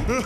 There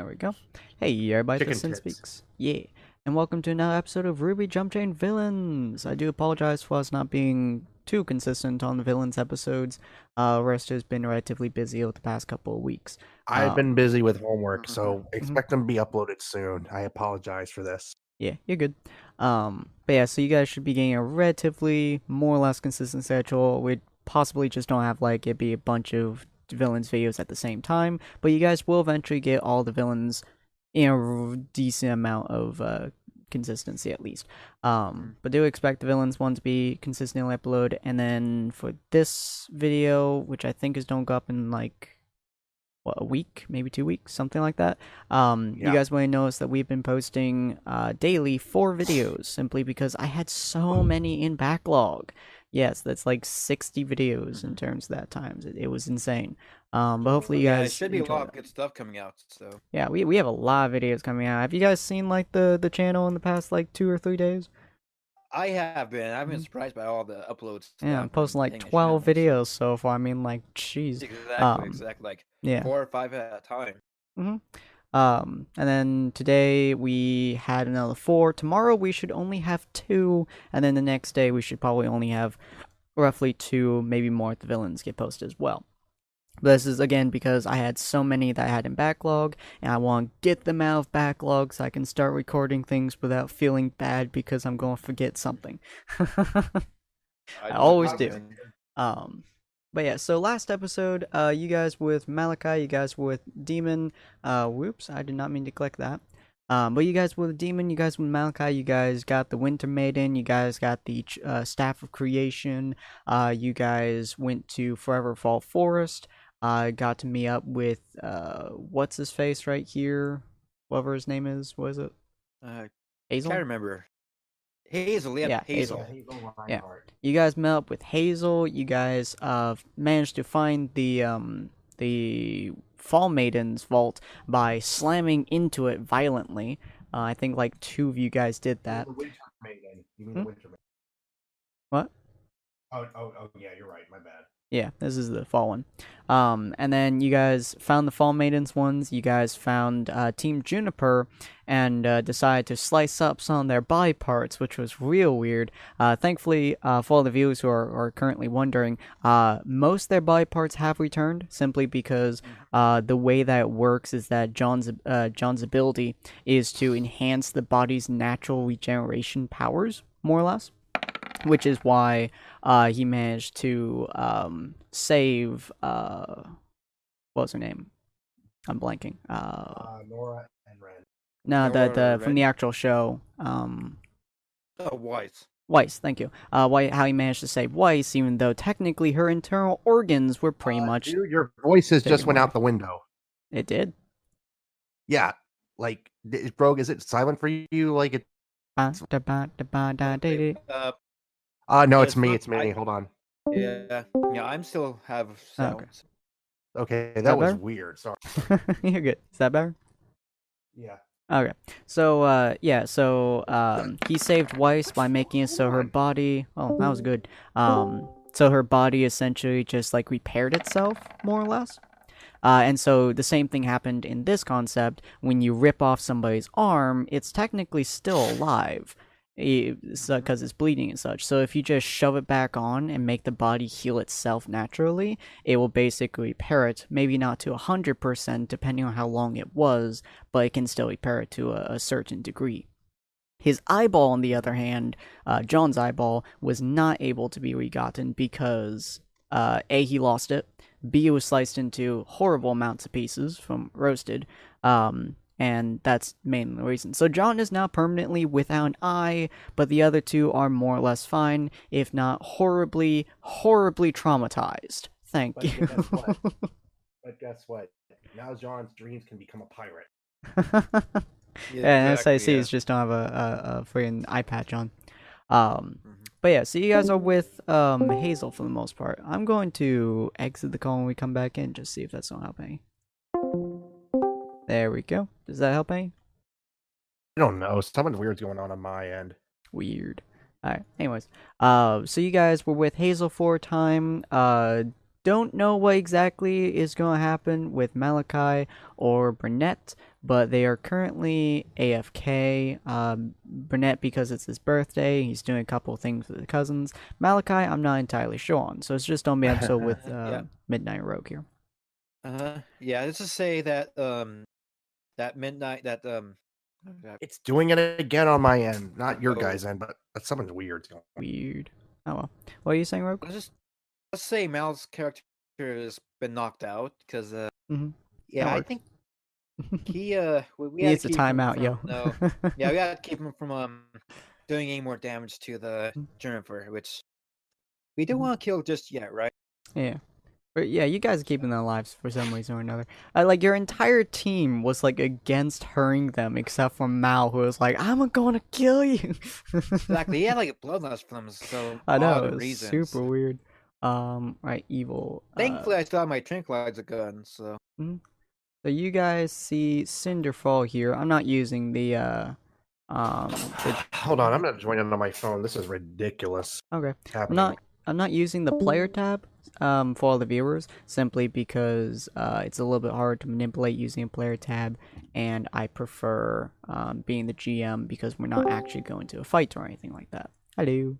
we go. Hey everybody, this is Sinspeaks. Yeah. And welcome to another episode of RWBY Jumpchain Villains. I do apologize for us not being too consistent on the villains episodes. Rest has been relatively busy over the past couple of weeks. I've been busy with homework, so expect them to be uploaded soon. I apologize for this. Yeah, you're good. But yeah, so you guys should be getting a relatively more or less consistent schedule. We possibly just don't have like it be a bunch of villains videos at the same time, but you guys will eventually get all the villains in a decent amount of consistency at least. But do expect the villains one to be consistently uploaded, and then for this video, which I think is don't go up in like a week, maybe 2 weeks, something like that. You guys may notice that we've been posting daily 4 videos simply because I had so many in backlog. Yes, that's like 60 videos in terms of that times. It was insane. But hopefully you guys it should be a lot of good stuff coming out. So yeah, we have a lot of videos coming out. Have you guys seen like the channel in the past like 2 or 3 days? I have been. I've been surprised by all the uploads. Yeah, I'm posting like 12 videos so far. I mean, like, jeez. Exactly. Like yeah. 4 or 5 at a time. And then today we had another 4. Tomorrow we should only have 2, and then the next day we should probably only have roughly 2, maybe more if the villains get posted as well. But this is again because I had so many that I had in backlog, and I want to get them out of backlog so I can start recording things without feeling bad because I'm going to forget something. I always do. But yeah, so last episode, you guys with Malachi, you guys with Demon, whoops, I did not mean to click that. But you guys with Demon, you guys with Malachi, you guys got the Winter Maiden, you guys got the Staff of Creation, you guys went to Forever Fall Forest, got to meet up with, what's his face right here, whatever his name is, what is it? Hazel? I can't remember. Hazel, yeah, Hazel. Yeah, you guys met up with Hazel. You guys managed to find the Fall Maiden's vault by slamming into it violently. I think like 2 of you guys did that. The Winter Maiden. You mean the Winter Maiden? What? Oh, yeah, you're right. My bad. Yeah, this is the Fall one. And then you guys found the Fall Maidens ones. You guys found Team Juniper and decided to slice up some of their body parts, which was real weird. Thankfully, for all the viewers who are currently wondering, most of their body parts have returned simply because the way that it works is that John's ability is to enhance the body's natural regeneration powers, more or less. Which is why he managed to save what was her name? I'm blanking. Nora and Ren. No, the from the actual show. Weiss. Weiss, thank you. How he managed to save Weiss, even though technically her internal organs were pretty much. Dude, your voices just went out the window. It did. Yeah, like Rogue, is it silent for you? Like it. No, it's me. It's me. Hold on. Yeah, I'm still have sounds. Okay, that was weird. Sorry. You're good. Is that better? Yeah. Okay. So, he saved Weiss by making it so her body... Oh, that was good. So her body essentially just, like, repaired itself, more or less. And so the same thing happened in this concept. When you rip off somebody's arm, it's technically still alive. Because it's bleeding and such. So if you just shove it back on and make the body heal itself naturally, it will basically repair it. Maybe not to 100%, depending on how long it was, but it can still repair it to a certain degree. His eyeball, on the other hand, John's eyeball, was not able to be regotten because, A, he lost it, B, it was sliced into horrible amounts of pieces from roasted, and that's mainly the reason. So John is now permanently without an eye, but the other 2 are more or less fine, if not horribly, horribly traumatized. Thank you. But guess what? Now John's dreams can become a pirate. Yeah, exactly, SICs just don't have a freaking eye patch on. But yeah, so you guys are with Hazel for the most part. I'm going to exit the call when we come back in, just see if that's not helping. There we go. Does that help any? I don't know. Something weird's going on my end. Weird. Alright, anyways. So you guys were with Hazel for a time. Don't know what exactly is going to happen with Malachi or Burnett, but they are currently AFK. Burnett, because it's his birthday, he's doing a couple of things with his cousins. Malachi, I'm not entirely sure on, so it's just on the episode with Midnight Rogue here. Yeah, let's just say that that midnight It's doing it again on my end, not your Uh-oh. guys' end, but something's weird's going on. Weird. Oh well. What are you saying, Rogue? let's say Mal's character has been knocked out because Mhm. yeah, That I works. think he He needs a timeout, yo. No, yeah, we gotta keep him from doing any more damage to the Juniper, which we don't want to kill just yet, right? Yeah. But yeah, you guys are keeping them alive for some reason or another. Like, your entire team was, like, against hurting them, except for Mal, who was like, I'm gonna kill you! Exactly, he had like a bloodlust from them, so I know, odd it was reasons. super weird. Right, evil. Thankfully, I still have my tranquilizer gun, so. So you guys see Cinderfall here. I'm not using the Hold on, I'm not joining on my phone. This is ridiculous. Okay. Happening. I'm not using the player tab for all the viewers, simply because it's a little bit hard to manipulate using a player tab, and I prefer being the GM because we're not actually going to a fight or anything like that. Hello.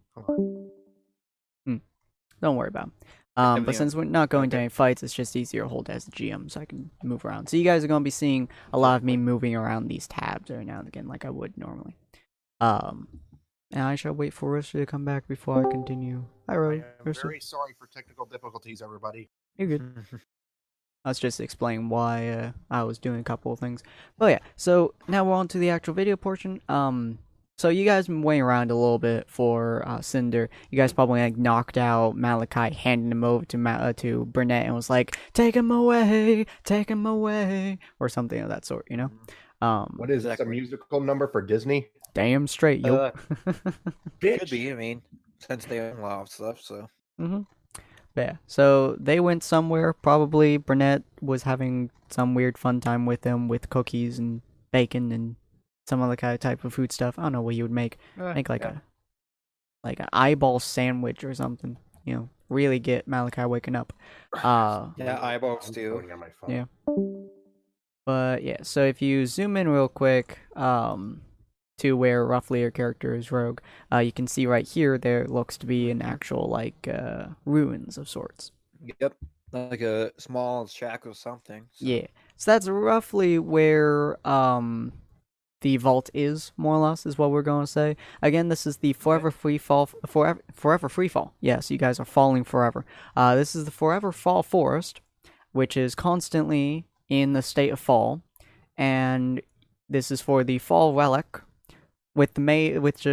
Don't worry about it. But since we're not going to any fights, it's just easier to hold as the GM so I can move around. So you guys are going to be seeing a lot of me moving around these tabs every now and again like I would normally. And I shall wait for Rooster to come back before I continue. Hi, Rogue. I'm very sorry for technical difficulties, everybody. You're good. I was just explaining why I was doing a couple of things. But yeah, so now we're on to the actual video portion. So you guys been waiting around a little bit for Cinder. You guys probably like knocked out Malachi, handing him over to Burnett, and was like, take him away, or something of that sort, you know? What is this, a musical number for Disney? Damn straight, yo. Could be, I mean, since they own a lot of stuff, so. Yeah, so they went somewhere. Probably Burnett was having some weird fun time with them with cookies and bacon and some other kind of type of food stuff. I don't know what you would make. Make like an eyeball sandwich or something. You know, really get Malachi waking up. Yeah, eyeballs too. Yeah. But yeah, so if you zoom in real quick, to where roughly your character is Rogue, you can see right here there looks to be an actual like ruins of sorts. Yep, like a small shack or something. So. Yeah, so that's roughly where the vault is, more or less, is what we're going to say. Again, this is the forever free fall, forever free fall. Yes, you guys are falling forever. This is the forever fall forest, which is constantly in the state of fall, and this is for the fall relic, with the which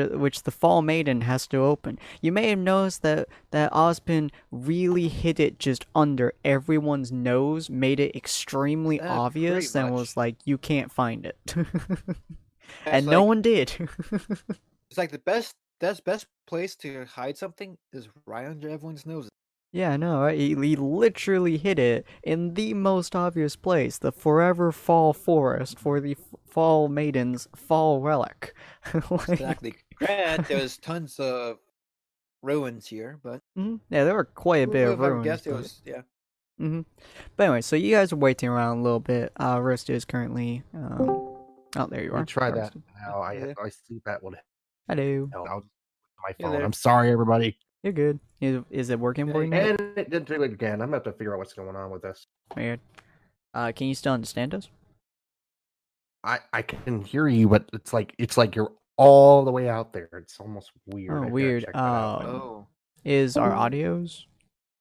the fall maiden has to open. You may have noticed that Ozpin really hit it just under everyone's nose, made it extremely obvious, and was like, you can't find it. And no one did. It's like the best place to hide something is right under everyone's nose. Yeah, I know, right? He literally hit it in the most obvious place, the forever fall forest for the fall maiden's fall relic. Like, exactly. Granted, there's tons of ruins here, but yeah, there were quite a bit of ruins. I guess it was, yeah. But anyway, so you guys are waiting around a little bit. Roast is currently oh, there you are. Try that now. I sleep at one. Hello. I'll my phone. I'm sorry, everybody. You're good. Is it working for you now? And it didn't do it again. I'm gonna have to figure out what's going on with this. Weird. Can you still understand us? I can hear you, but it's like you're all the way out there. It's almost weird. Oh, weird. Is our audios?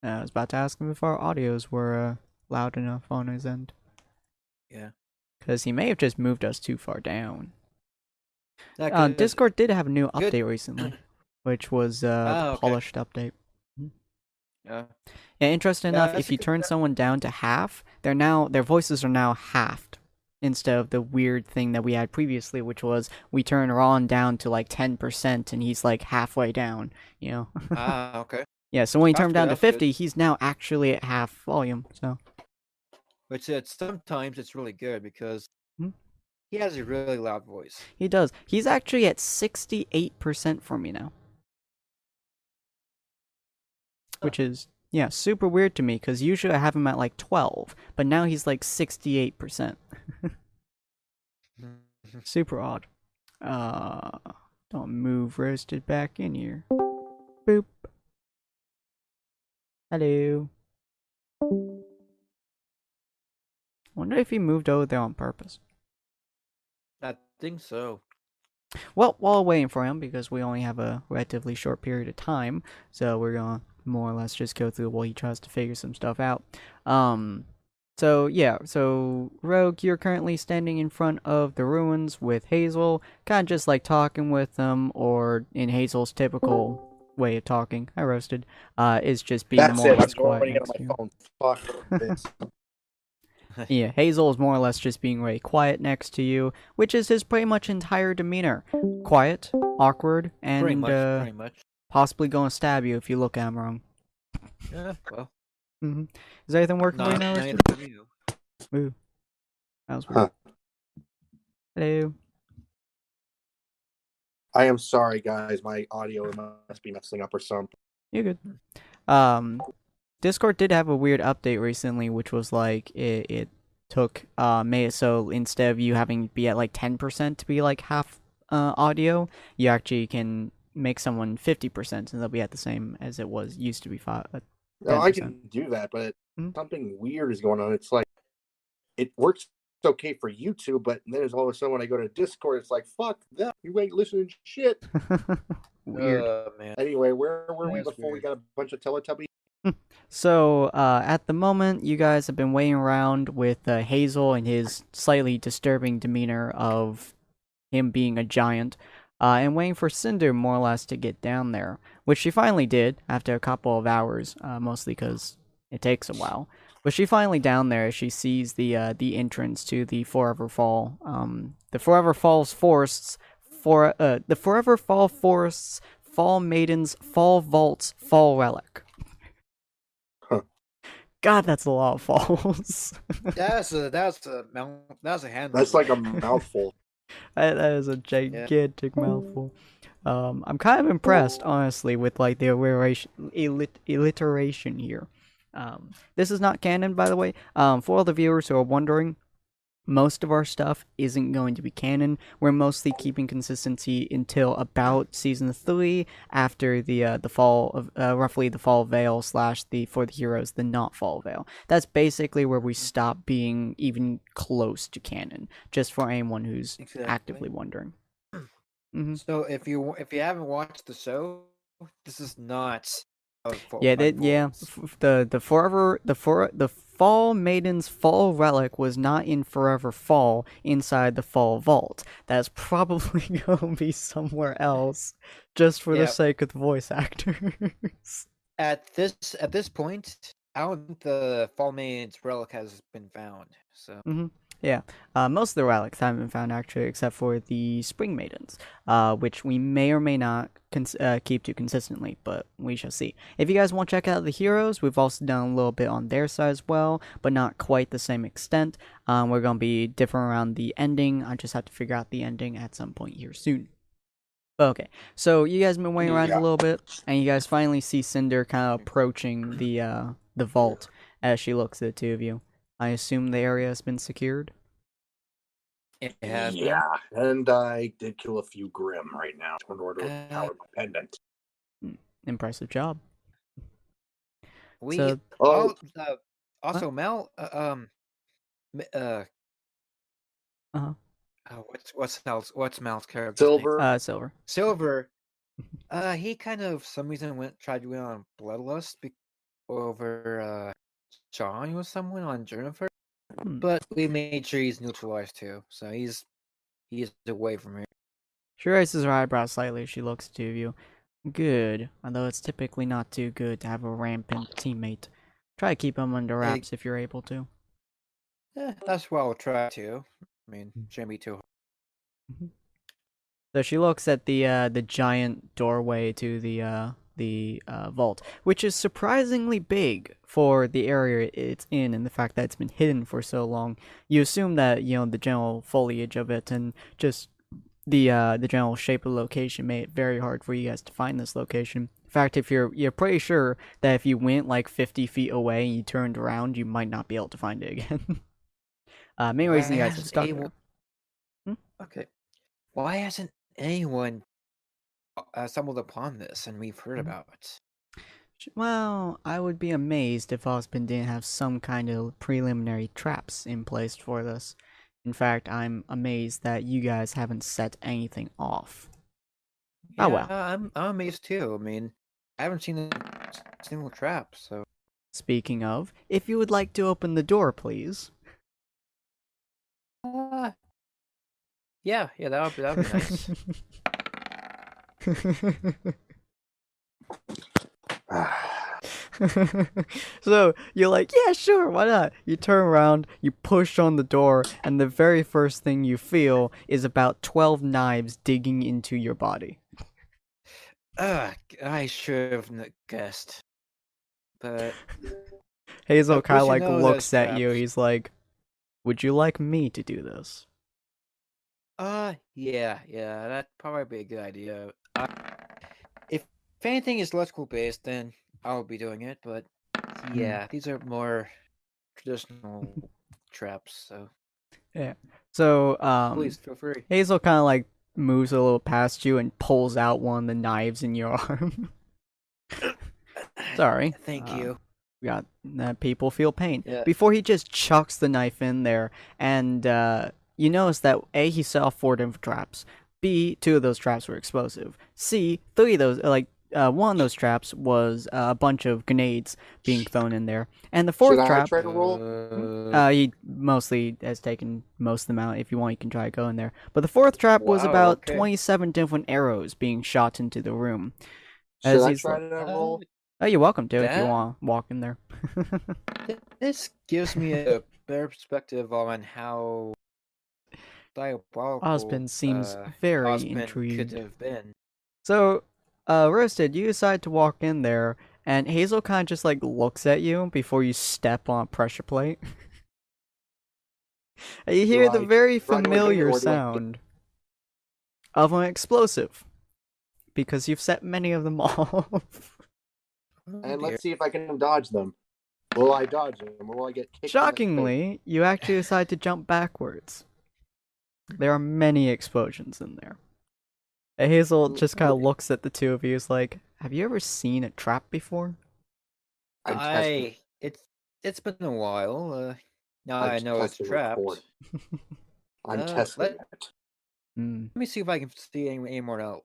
I was about to ask him if our audios were loud enough on his end. Yeah. Because he may have just moved us too far down. Discord did have a new update recently, which was the polished update. Yeah. Yeah, interesting enough, if you turn someone down to half, their voices are now halved instead of the weird thing that we had previously, which was we turn Ron down to like 10% and he's like halfway down, you know. Okay. Yeah, so when you turn him down to 50, he's now actually at half volume, so. Which sometimes it's really good because He has a really loud voice. He does. He's actually at 68% for me now. Which is, yeah, super weird to me, because usually I have him at like 12, but now he's like 68%. Super odd. Don't move Roasted back in here. Boop. Hello. Wonder if he moved over there on purpose. I think so. Well, while waiting for him, because we only have a relatively short period of time, so we're gonna more or less just go through while he tries to figure some stuff out. So yeah, so Rogue, you're currently standing in front of the ruins with Hazel, kind of just like talking with them, or in Hazel's typical way of talking, I roasted, is just being That's more or it. I'm less quiet going into next to my you. phone. Fuck this. Yeah, Hazel is more or less just being very quiet next to you, which is his pretty much entire demeanor. Quiet, awkward, Pretty and much. possibly gonna stab you if you look at him wrong. Yeah, well, Is everything working for you now, neither Roasted? of you. Ooh, that was weird. Hello. I am sorry, guys. My audio must be messing up or something. You're good. Discord did have a weird update recently, which was like it took made it so instead of you having to be at like 10% to be like half audio, you actually can make someone 50% and they'll be at the same as it was used to be 10%. No, I can do that, but something weird is going on. It's like it works okay for YouTube, but then there's all of a sudden when I go to Discord, it's like fuck that. You ain't listening to shit. Weird. Man. Anyway, where were we That's before we weird. got a bunch of Teletubbies? So, at the moment, you guys have been waiting around with Hazel and his slightly disturbing demeanor of him being a giant, and waiting for Cinder more or less to get down there, which she finally did after a couple of hours, mostly because it takes a while. But she finally down there as she sees the entrance to the Forever Fall, the Forever Falls forests, the Forever Fall forests, Fall Maidens, Fall Vaults, Fall Relic. God, that's a lot of falls. That's a handful. That's like a mouthful. That is a gigantic mouthful. I'm kind of impressed, honestly, with like the alliteration here. This is not canon, by the way. For all the viewers who are wondering, most of our stuff isn't going to be canon. We're mostly keeping consistency until about season 3, after the fall of roughly the fall veil / the for the heroes the not fall veil. That's basically where we stop being even close to canon. Just for anyone who's actively wondering. So if you haven't watched the show, this is not. The Fall Maiden's Fall Relic was not in Forever Fall inside the Fall Vault. That's probably gonna be somewhere else, just for the sake of the voice actors. At this point, I don't think the Fall Maiden's relic has been found. So. Yeah, most of the relics haven't been found actually, except for the Spring Maidens, which we may or may not keep to consistently, but we shall see. If you guys want to check out the heroes, we've also done a little bit on their side as well, but not quite the same extent. We're going to be different around the ending. I just have to figure out the ending at some point here soon. Okay, so you guys have been waiting around a little bit, and you guys finally see Cinder kind of approaching the vault as she looks at the two of you. I assume the area has been secured? It has been. And I did kill a few Grim right now in order to power my pendant. Impressive job. Also Mel, what's Mel's character? Silver. Silver. He kind of some reason tried to win on Bloodlust over John with someone on Jennifer, but we made sure he's neutralized too, so he's away from here. She raises her eyebrows slightly as she looks at two of you. Good, although it's typically not too good to have a rampant teammate. Try to keep him under wraps if you're able to. That's what I'll try to. I mean, shouldn't be too hard. So she looks at the giant doorway to the the vault, which is surprisingly big for the area it's in and the fact that it's been hidden for so long. You assume that, you know, the general foliage of it and just the general shape of the location made it very hard for you guys to find this location. In fact, if you're pretty sure that if you went like 50 feet away and you turned around, you might not be able to find it again. Main reason you guys are stuck there. Okay. Why hasn't anyone stumbled upon this and we've heard about it? Well, I would be amazed if Ozpin didn't have some kind of preliminary traps in place for this. In fact, I'm amazed that you guys haven't set anything off. Yeah, Oh well. I'm amazed too. I mean, I haven't seen a single trap, so. Speaking of, if you would like to open the door, please. Yeah, that would be nice. So you're like, yeah, sure, why not? You turn around, you push on the door, and the very first thing you feel is about 12 knives digging into your body. I should have guessed. But Hazel kind of course you like know looks those at you. traps. He's like, would you like me to do this? Yeah, that'd probably be a good idea. If anything is electrical based, then I'll be doing it. But yeah, these are more traditional traps. So Yeah. So please feel free. Hazel kind of like moves a little past you and pulls out one of the knives in your arm. Sorry. Thank you. Got that people feel pain. Yeah. Before he just chucks the knife in there, and you notice that A, he set off 4 different traps. B, 2 of those traps were explosive. C, 3 of those, one of those traps was a bunch of grenades being thrown in there. And the 4th Should trap, I try to roll? he mostly has taken most of them out. If you want, you can try to go in there. But the 4th trap was Wow, about okay. 27 different arrows being shot into the room. Should I he's try like, to roll? oh, you're welcome to if you That- want to walk in there. This gives me a better perspective on how diabolical Osmond seems very Osmond intrigued. could have been. So, Roasted, you decide to walk in there, and Hazel kind of just like looks at you before you step on a pressure plate. And you hear the very familiar sound of an explosive, because you've set many of them off. And let's see if I can dodge them. Will I dodge them, or will I get kicked in the face? Shockingly, you actually decide to jump backwards. There are many explosions in there. And Hazel just kind of looks at the two of you, is like, have you ever seen a trap before? It's been a while. Now I know it's trapped. I'm testing it. Let me see if I can see any more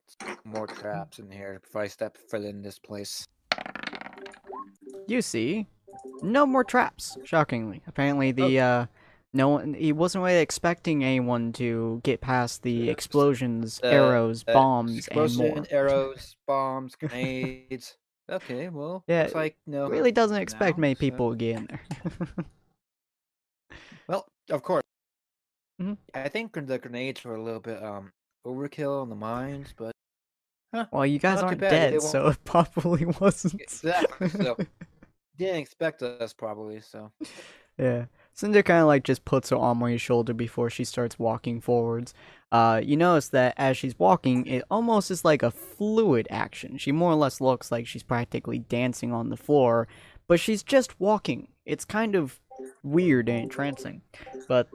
traps in here before I step further in this place. You see, no more traps. Shockingly, apparently no one. He wasn't really expecting anyone to get past the explosions, arrows, bombs, and more. Arrows, bombs, grenades. Okay, well, Yeah, looks like no. Really doesn't expect now, many so- people to get in there. Well, of course. Mhm. I think the grenades were a little bit overkill in the mines, but Well, you guys not too aren't bad. dead, They won't- so it probably wasn't. Exactly. So didn't expect us probably. So Yeah. Cinder kind of like just puts her arm on your shoulder before she starts walking forwards. You notice that as she's walking, it almost is like a fluid action. She more or less looks like she's practically dancing on the floor, but she's just walking. It's kind of weird and entrancing. But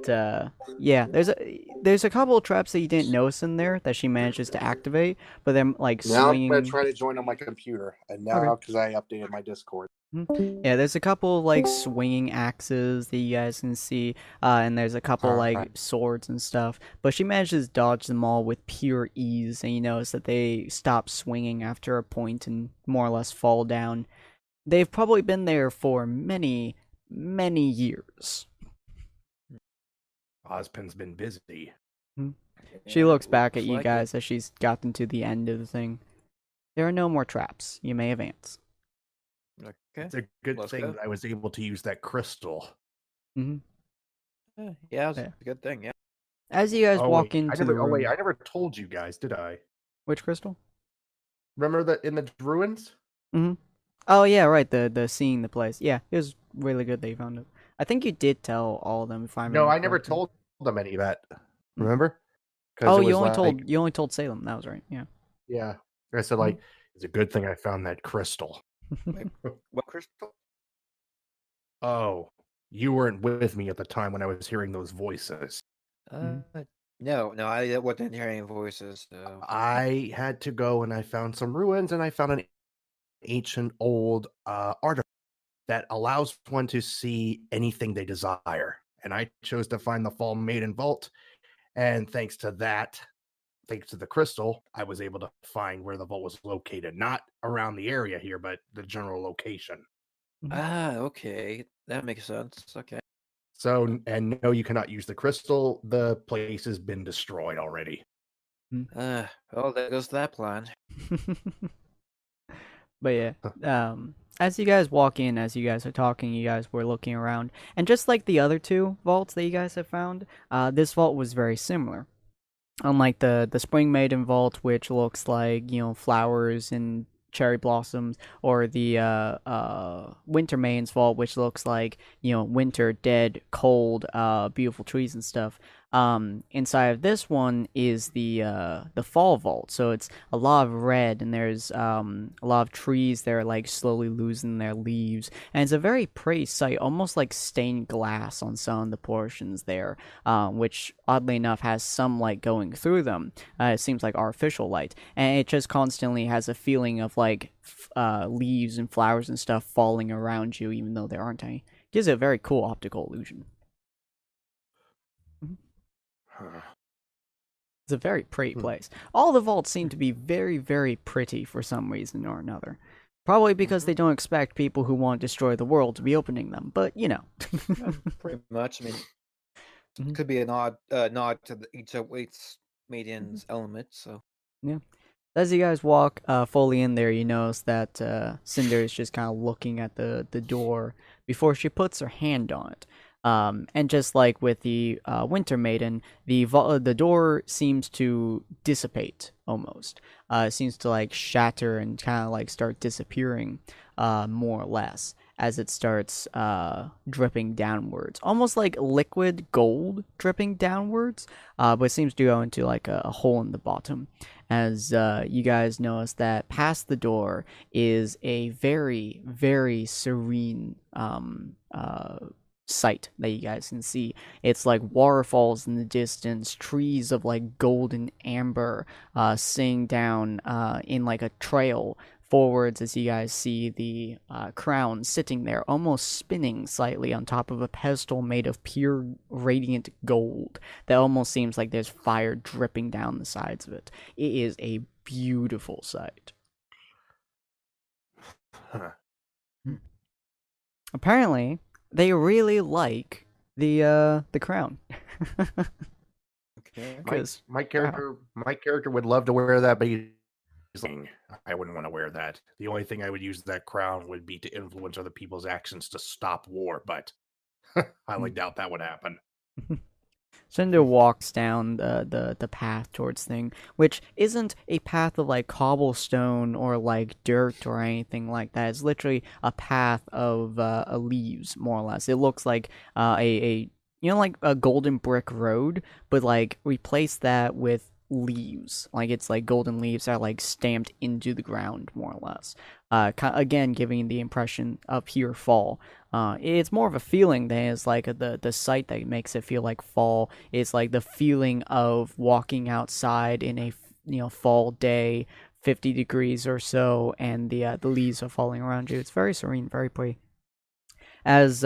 yeah, there's a couple of traps that you didn't notice in there that she manages to activate, but then like Now swinging. I'm gonna try to join on my computer, and now because I updated my Discord. Yeah, there's a couple of like swinging axes that you guys can see, and there's a couple like swords and stuff. But she manages to dodge them all with pure ease, and you notice that they stop swinging after a point and more or less fall down. They've probably been there for many, many years. Ozpin's been busy. She looks back at looks you like guys as she's gotten to the end of the thing. There are no more traps. You may advance. okay. It's a good Let's thing go. that I was able to use that crystal. Mm-hmm. Yeah, it's a good thing. Yeah. As you guys walk wait, into the room, I never told you guys, did I? which crystal? Remember that in the ruins? Mm-hmm. Oh yeah, right. The seeing the place. Yeah, it was really good that you found it. I think you did tell all of them if I No, remember I never correctly. told them any of that. Mm. Remember? Because Oh, it you was only like, told Salem. That was right. Yeah. yeah. I said like, it's a good thing I found that crystal. Wait, what crystal? Oh, you weren't with me at the time when I was hearing those voices. No, I wasn't hearing voices. So. I had to go and I found some ruins and I found an ancient old artifact that allows one to see anything they desire. And I chose to find the Fallen Maiden Vault. And thanks to that, thanks to the crystal, I was able to find where the vault was located. Not around the area here, but the general location. Okay. That makes sense. Okay. So, and no, you cannot use the crystal. The place has been destroyed already. Well, there goes that plan. But yeah, as you guys walk in, as you guys are talking, you guys were looking around, and just like the other two vaults that you guys have found, this vault was very similar. Unlike the Spring Maiden vault, which looks like flowers and cherry blossoms, or the Winter Maiden's vault, which looks like winter, dead, cold, beautiful trees and stuff. Inside of this one is the fall vault, so it's a lot of red, and there's a lot of trees that are like slowly losing their leaves, and it's a very pretty sight, almost like stained glass on some of the portions there, which oddly enough has some light going through them. It seems like artificial light, and it just constantly has a feeling of like leaves and flowers and stuff falling around you, even though there aren't any. Gives it a very cool optical illusion. It's a very pretty place. All the vaults seem to be very, very pretty for some reason or another. Probably because they don't expect people who want to destroy the world to be opening them, but Pretty much. I mean, could be a nod to each of its Maiden's elements. So yeah. As you guys walk fully in there, you notice that Cinder is just kind of looking at the door before she puts her hand on it. And just like with the Winter Maiden, the door seems to dissipate almost. It seems to like shatter and kind of like start disappearing, more or less, as it starts dripping downwards, almost like liquid gold dripping downwards. But it seems to go into like a hole in the bottom. As you guys notice that past the door is a very, very serene sight that you guys can see. It's like waterfalls in the distance, trees of like golden amber sitting down in like a trail forwards, as you guys see the crown sitting there, almost spinning slightly on top of a pedestal made of pure radiant gold that almost seems like there's fire dripping down the sides of it. It is a beautiful sight. Apparently, they really like the crown. okay. My character would love to wear that, but I wouldn't want to wear that. The only thing I would use that crown would be to influence other people's actions to stop war, but I highly doubt that would happen. Cinder walks down the path towards thing, which isn't a path of like cobblestone or like dirt or anything like that. It's literally a path of leaves, more or less. It looks like a like a golden brick road, but like replace that with leaves. Like it's like golden leaves that are like stamped into the ground, more or less. Again, giving the impression of pure fall. It's more of a feeling than it's like the sight that makes it feel like fall. It's like the feeling of walking outside in a fall day, 50 degrees or so, and the leaves are falling around you. It's very serene, very pretty. As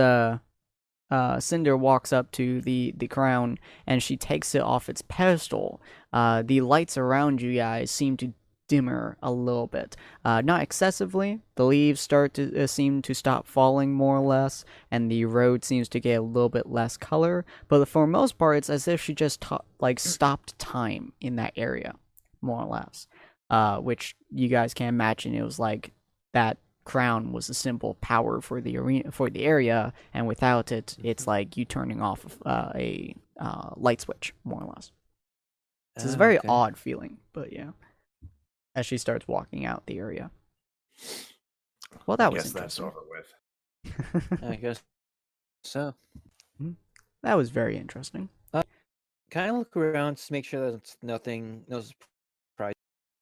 Cinder walks up to the crown and she takes it off its pedestal, the lights around you guys seem to dimmer a little bit. Not excessively. The leaves start to seem to stop falling more or less, and the road seems to get a little bit less color. But for the most part, it's as if she just stopped time in that area, more or less. Which you guys can imagine it was like that crown was a simple power for the arena, for the area, and without it, it's like you turning off a light switch, more or less. So it's a very odd feeling, but yeah. As she starts walking out the area. Well, that I was guess that's interesting. over with. I guess so. That was very interesting. Kind of look around to make sure that it's no surprise.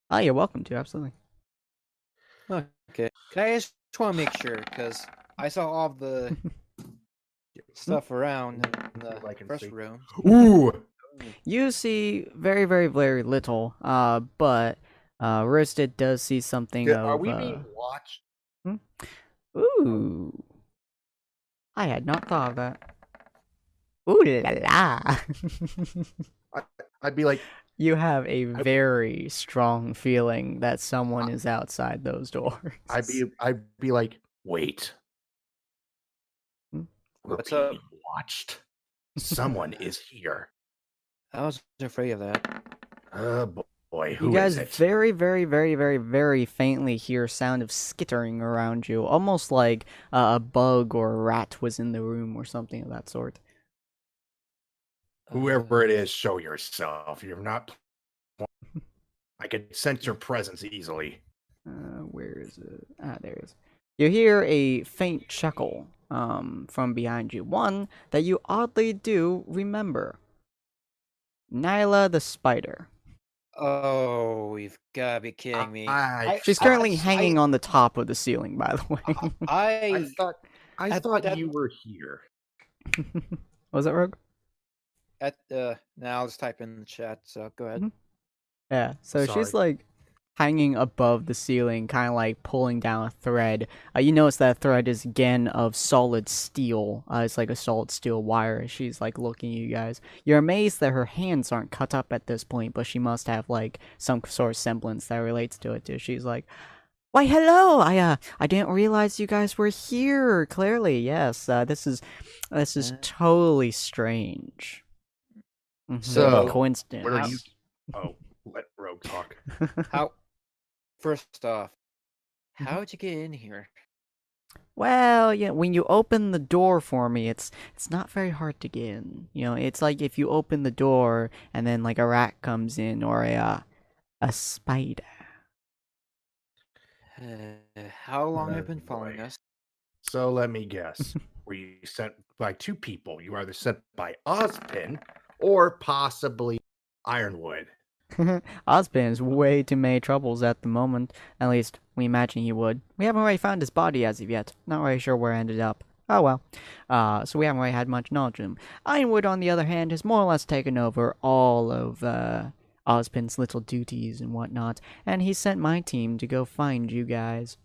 Oh, you're welcome to, absolutely. Okay. I just want to make sure because I saw all the stuff around in the first room. Ooh! You see very, very, very little, but Roasted does see something of... Are we being watched? Ooh. I had not thought of that. Ooh la la. I'd be like... You have a very strong feeling that someone is outside those doors. I'd be like, wait. What's We're up? being watched. Someone is here. I was afraid of that. Oh boy, who You guys is it? very, very, very, very, very faintly hear sound of skittering around you, almost like a bug or a rat was in the room or something of that sort. Whoever it is, show yourself. You're not... I can sense your presence easily. Where is it? Ah, there it is. You hear a faint chuckle from behind you. One that you oddly do remember. Nyla the spider. Oh, you've got to be kidding me. She's currently hanging on the top of the ceiling, by the way. I thought you were here. Was that Rogue? Now I'll just type in the chat, so go ahead. Yeah, so she's like hanging above the ceiling, kind of like pulling down a thread. You notice that thread is again of solid steel. It's like a solid steel wire. She's like looking at you guys. You're amazed that her hands aren't cut up at this point, but she must have like some sort of semblance that relates to it too. She's like, "Why, hello! I didn't realize you guys were here. Clearly, yes. This is totally strange. So, coincidence. Where are you? Oh, let Rogue talk. First off, how'd you get in here? Well, yeah, when you open the door for me, it's not very hard to get in. You know, it's like if you open the door and then like a rat comes in or a spider. How long have you been following us? So let me guess. Were you sent by two people? You were either sent by Ozpin or possibly Ironwood. Ozpin has way too many troubles at the moment. At least, we imagine he would. We haven't really found his body as of yet. Not really sure where it ended up. Oh well. So we haven't really had much knowledge of him. Ironwood, on the other hand, has more or less taken over all of Ozpin's little duties and whatnot, and he sent my team to go find you guys.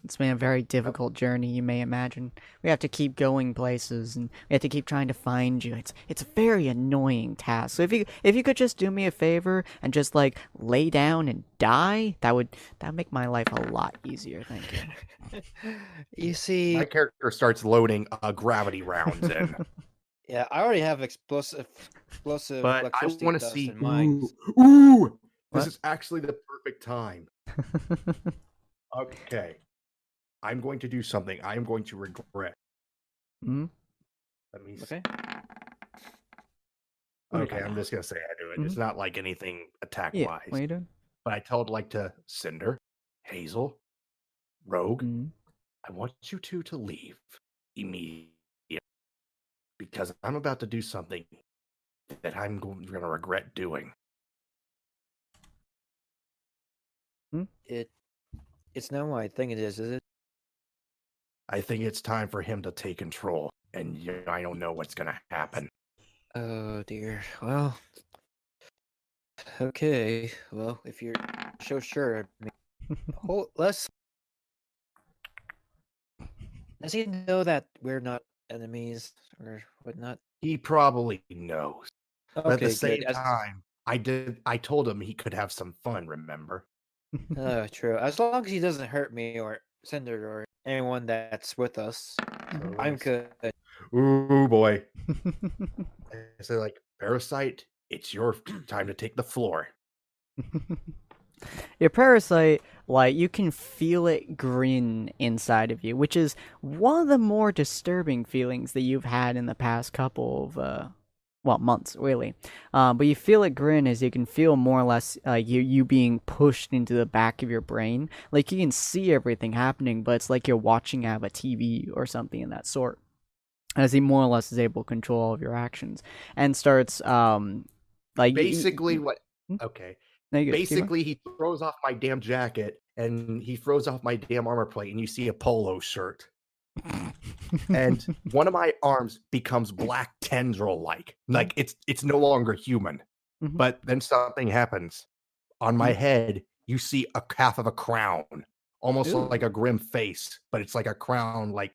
It's been a very difficult journey, you may imagine. We have to keep going places, and we have to keep trying to find you. It's a very annoying task. So if you could just do me a favor and just like lay down and die, that would make my life a lot easier. Thank you. You see, my character starts loading gravity rounds in. Yeah, I already have explosive. But I want to see. What? This is actually the perfect time. Okay. I'm going to do something I am going to regret. Mm-hmm. Let me see. Okay. Okay, I'm just going to say I do it. Mm-hmm. It's not like anything attack-wise. Yeah, what are you doing? But I told like to Cinder, Hazel, Rogue, I want you two to leave immediately. Because I'm about to do something that I'm going to regret doing. It's not what I think it is it? I think it's time for him to take control, and I don't know what's going to happen. Oh dear. Well, okay. Well, if you're so sure, let's. Does he know that we're not enemies or whatnot? He probably knows. Okay, but at the same good. time, I told him he could have some fun, remember? Oh, true. As long as he doesn't hurt me or Cinder or anyone that's with us, I'm good. Ooh, boy. I say, like, Parasite, it's your time to take the floor. Your Parasite, like, you can feel it grin inside of you, which is one of the more disturbing feelings that you've had in the past couple well, months really. But you feel it grin as you can feel more or less you being pushed into the back of your brain. Like you can see everything happening, but it's like you're watching out of a TV or something in that sort. As he more or less is able to control all of your actions and starts like Basically, what? Hmm? Okay. No, you good. Keep going. Basically, he throws off my damn jacket and he throws off my damn armor plate, and you see a polo shirt. And one of my arms becomes black tendril like it's no longer human. Mhm. But then something happens. On my head, you see a half of a crown, almost Ooh. like a grim face, but it's like a crown. Like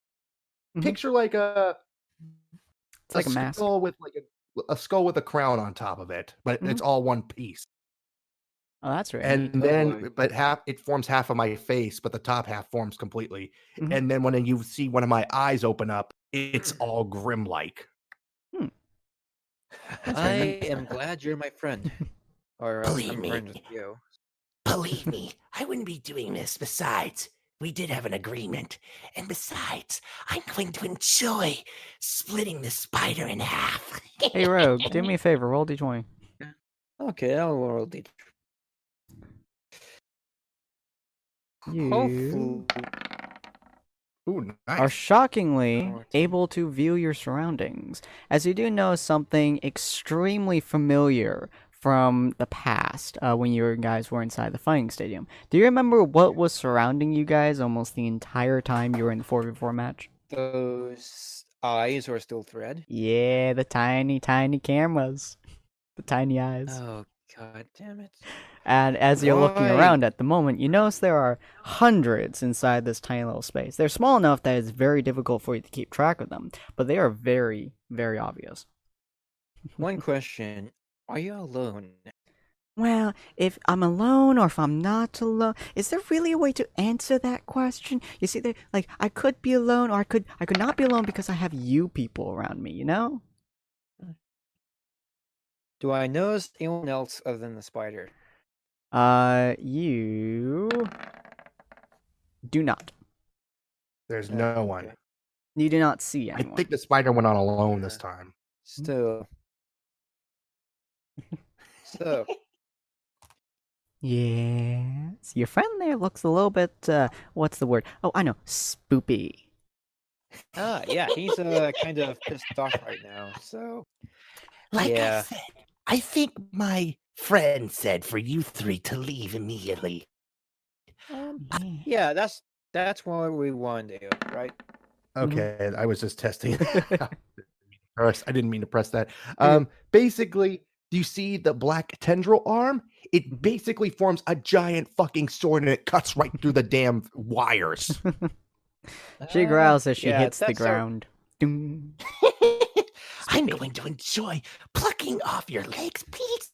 Mhm. picture like It's like a mask. skull with like a skull with a crown on top of it, but it's all one piece. Oh, that's right. And Oh, then, boy. but it forms half of my face, but the top half forms completely. Mhm. And then when you see one of my eyes open up, it's all grim like. I am glad you're my friend. Or Believe I'm me. friends with you. Believe me, I wouldn't be doing this. Besides, we did have an agreement. And besides, I'm going to enjoy splitting the spider in half. Hey, Rogue, do me a favor. Roll d20. Okay, I'll roll the. You Hopefully. Ooh, are nice. shockingly 14. able to view your surroundings, as you do know something extremely familiar from the past when you guys were inside the fighting stadium. Do you remember what was surrounding you guys almost the entire time you were in the 4v4 match? Those eyes are still thread. Yeah, the tiny, tiny cameras. The tiny eyes. Oh, god damn it. And as you're looking Why? around at the moment, you notice there are hundreds inside this tiny little space. They're small enough that it's very difficult for you to keep track of them, but they are very, very obvious. One question. Are you alone? Well, if I'm alone or if I'm not alone, is there really a way to answer that question? You see, like I could be alone, or I could not be alone because I have you people around me. You know? Do I notice anyone else other than the spider? You do not. There's no one. Okay. You do not see I anyone. think the spider went on alone this time. Still. So, Yes, your friend there looks a little bit. What's the word? Oh, I know, spoopy. yeah, he's kind of pissed off right now. So, Like I Yeah. said, I think my friend said for you three to leave immediately. yeah, that's what we want to do, right? Okay, I was just testing. I didn't mean to press that. Okay. Basically, do you see the black tendril arm? It basically forms a giant fucking sword and it cuts right through the damn wires. She growls as she yeah, hits the that's our- ground. Doom. I'm going to enjoy plucking off your legs, please.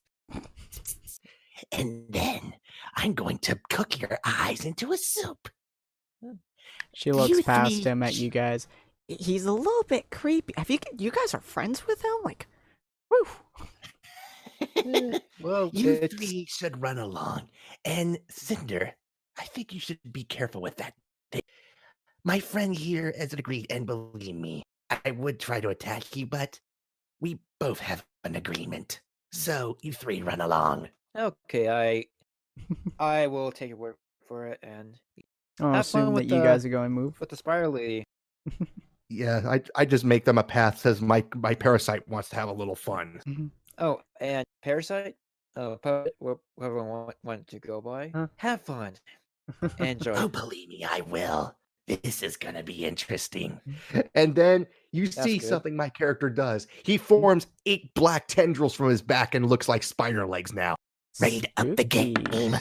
And then I'm going to cook your eyes into a soup. She looks You past three- him at you guys. He's a little bit creepy. Have you guys are friends with him? Like, whew. Well, You it's three should run along. And Cinder, I think you should be careful with that. My friend here has agreed, and believe me, I would try to attack you, but we both have an agreement. So you three run along. okay. I will take your word for it and I'll have fun assume that with you guys are going to move. with the spider lady. Yeah, I just make them a path. Says my parasite wants to have a little fun. Oh, and Parasite. Oh, whoever want to go by. Huh? Have fun. Enjoy. Oh, believe me, I will. This is gonna be interesting. And then you That's see good. something my character does. He forms 8 black tendrils from his back and looks like spider legs now. Ready to up the Spooky. game.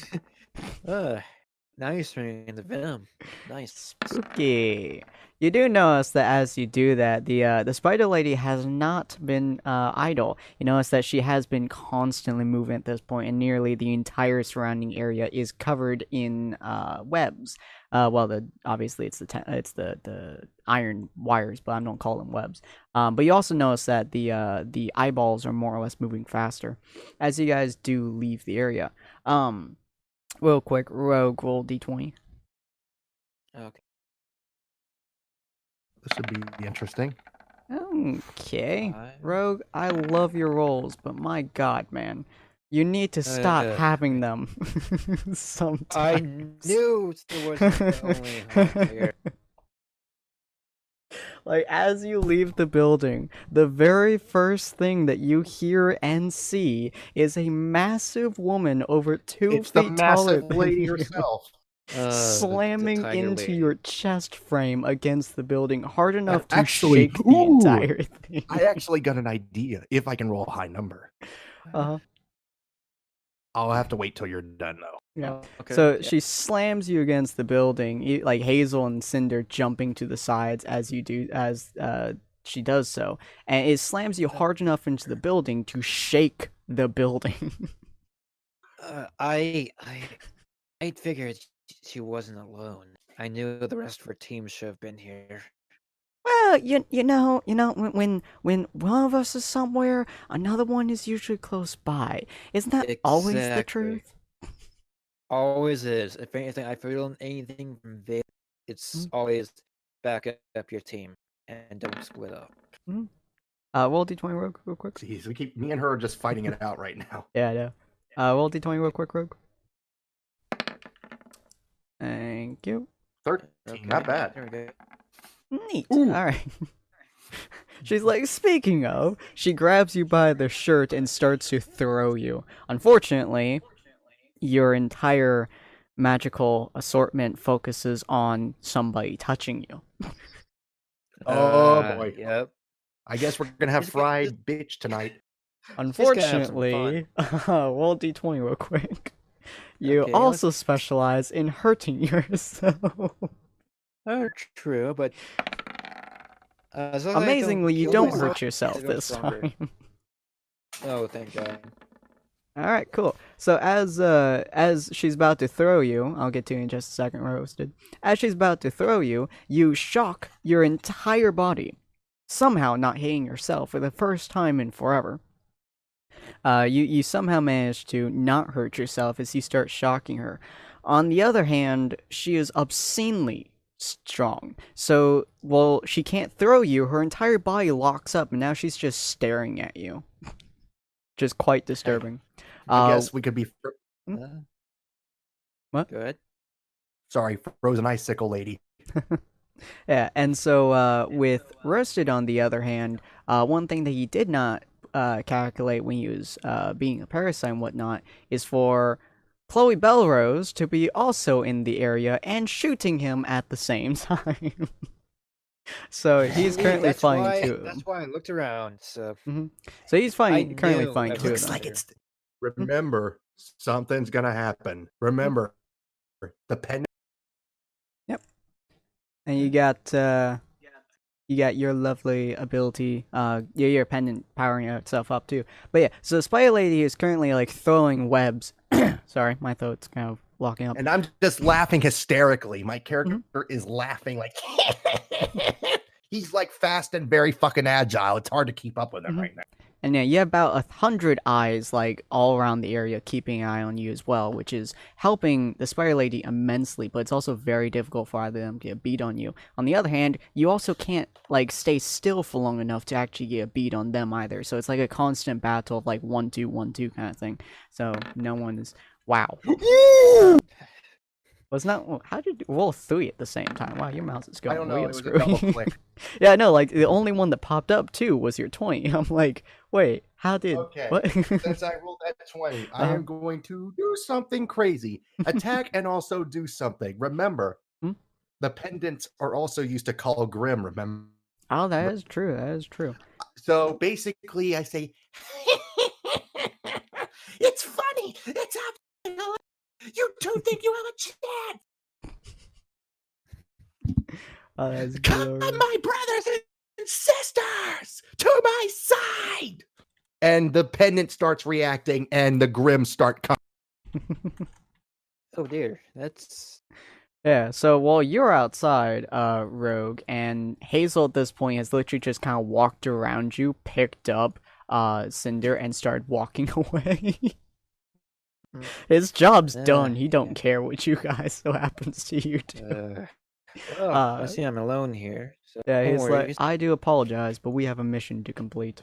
Now you're swinging the venom. Nice. Spooky. You do notice that as you do that, the spider lady has not been idle. You notice that she has been constantly moving at this point, and nearly the entire surrounding area is covered in webs. Obviously it's the iron wires, but I don't call them webs. But you also notice that the eyeballs are more or less moving faster as you guys do leave the area. Real quick, Rogue, roll d20. Okay. This would be interesting. Okay. 5. Rogue, I love your rolls, but my god, man. You need to stop having them sometimes. I knew there wasn't the only hot here. Like, as you leave the building, the very first thing that you hear and see is a massive woman over 2 It's the feet taller massive than lady you, herself. The slamming tiger into lady. your chest frame against the building hard enough to actually- shake the ooh, entire thing. I actually got an idea. If I can roll a high number, Uh-huh. I'll have to wait till you're done though. Yeah. Oh, okay, So yeah. she slams you against the building, like Hazel and Cinder jumping to the sides as you do, as she does so, and it slams you hard enough into the building to shake the building. I figured she wasn't alone. I knew the rest of her team should have been here. Well, you know, when one of us is somewhere, another one is usually close by. Isn't that always the Exactly. truth? Always is. If anything, I feel anything from Vader, it's always back up your team and don't split up. Roll d20 real quick. Jeez, me and her are just fighting it out right now. Yeah, I know. Roll d20 real quick, Rogue. Thank you. 13, not bad. There we go. Neat. Ooh. All right. She's like, speaking of, she grabs you by the shirt and starts to throw you. Unfortunately, your entire magical assortment focuses on somebody touching you. Oh boy. Yep. I guess we're gonna have Just gonna- fried bitch tonight. Unfortunately, roll d20 real quick. You Okay, also specialize in hurting yourself. Oh, true, but as long as I Amazingly, you kill don't myself, hurt yourself I go this stronger. time. Oh, thank God. All right, cool. So as she's about to throw you, I'll get to you in just a second, Roasted. As she's about to throw you, you shock your entire body, somehow not hitting yourself for the first time in forever. You somehow manage to not hurt yourself as you start shocking her. On the other hand, she is obscenely strong. So, while she can't throw you, her entire body locks up, and now she's just staring at you. Just quite disturbing. I guess we could be. What? Good. Sorry, frozen icicle lady. Yeah, and so with Roasted, on the other hand, one thing that he did not calculate when he was being a parasite and whatnot is for Chloe Belrose to be also in the area and shooting him at the same time. So he's currently fighting two of them. That's why I looked around. So So he's fighting, currently knew fighting that two of looks them. like it's. Remember, something's gonna happen. Remember, the pen. And you got your lovely ability, your pendant powering itself up too. But yeah, so the Spider Lady is currently like throwing webs. Sorry, my throat's kind of locking up. And I'm just laughing hysterically. My character is laughing like he's like fast and very fucking agile. It's hard to keep up with him right now. And yeah, you have about 100 eyes like all around the area keeping an eye on you as well, which is helping the Spider Lady immensely, but it's also very difficult for either of them to get a beat on you. On the other hand, you also can't like stay still for long enough to actually get a beat on them either. So it's like a constant battle of like 1-2, 1-2 kind of thing. So no one is wow. Was not how did you roll 3 at the same time? Wow, your mouse is going I don't know. real It was a screwy. double click. Yeah, no, like the only one that popped up too was your 20. I'm like, wait, how did Okay, what? since I rolled that 20, I am going to do something crazy. Attack and also do something. Remember, the pendants are also used to call Grim, remember? Oh, that is true. That is true. So basically, I say, It's funny. It's up. You two think you have a chance. Oh, that's Come, good. my brothers and sisters, to my side. and the pendant starts reacting, and the Grim start coming. oh dear, that's Yeah, so while you're outside, Rogue, and Hazel at this point has literally just kind of walked around you, picked up Cinder, and started walking away. His job's done. He don't care what you guys so happens to you do. Oh, I Uh, see I'm alone here. So yeah, don't he's worry. like, I do apologize, but we have a mission to complete.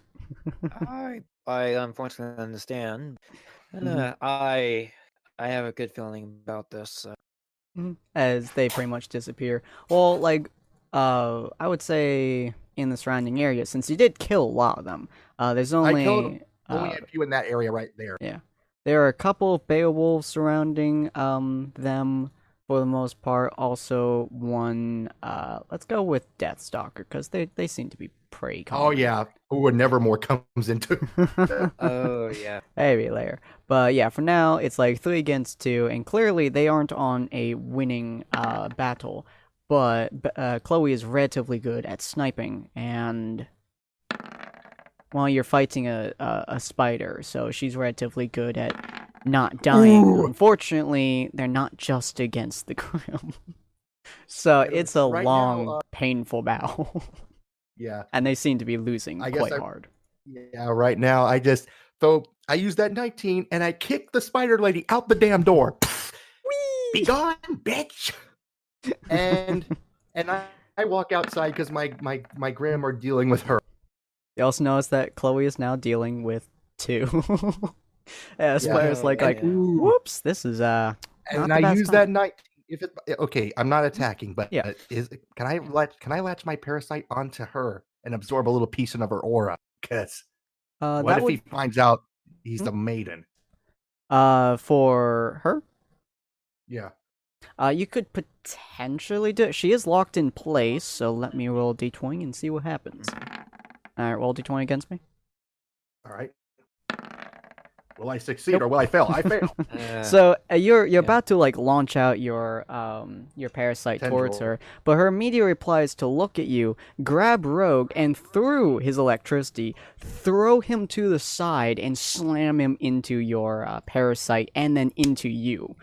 I unfortunately understand. Mhm. I have a good feeling about this. So. As they pretty much disappear. Well, like, I would say in the surrounding area, since you did kill a lot of them, there's I killed only uh, a few in that area right there. yeah, there are a couple of Beowulfs surrounding them for the most part. Also, one let's go with Deathstalker because they seem to be pretty common. Oh yeah, who Nevermore comes into. Oh yeah. Maybe later. But yeah, for now, it's like 3 against 2, and clearly they aren't on a winning battle. But Chloe is relatively good at sniping, and well, you're fighting a spider, so she's relatively good at not dying. Ooh. Unfortunately, they're not just against the Grim. So it's a Right long, now, painful battle. Yeah. And they seem to be losing quite hard. Yeah, right now I use that 19 and I kick the spider lady out the damn door. Be gone, bitch. And I walk outside because my Grim are dealing with her. You also notice that Chloe is now dealing with 2. Yeah, Spider's like, whoops, this is not and the I best use time. that 19. If it okay, I'm not attacking, but Yeah. can I latch my parasite onto her and absorb a little piece of her aura? Because what if he finds out he's the maiden? For her? Yeah. You could potentially do it. She is locked in place, so let me roll d20 and see what happens. Alright, roll d20 against me. Alright. Will I succeed or will I fail? I fail. So you're about to like launch out your parasite towards Tendril. her, but her immediate reply is to look at you, grab Rogue, and through his electricity, throw him to the side and slam him into your parasite and then into you,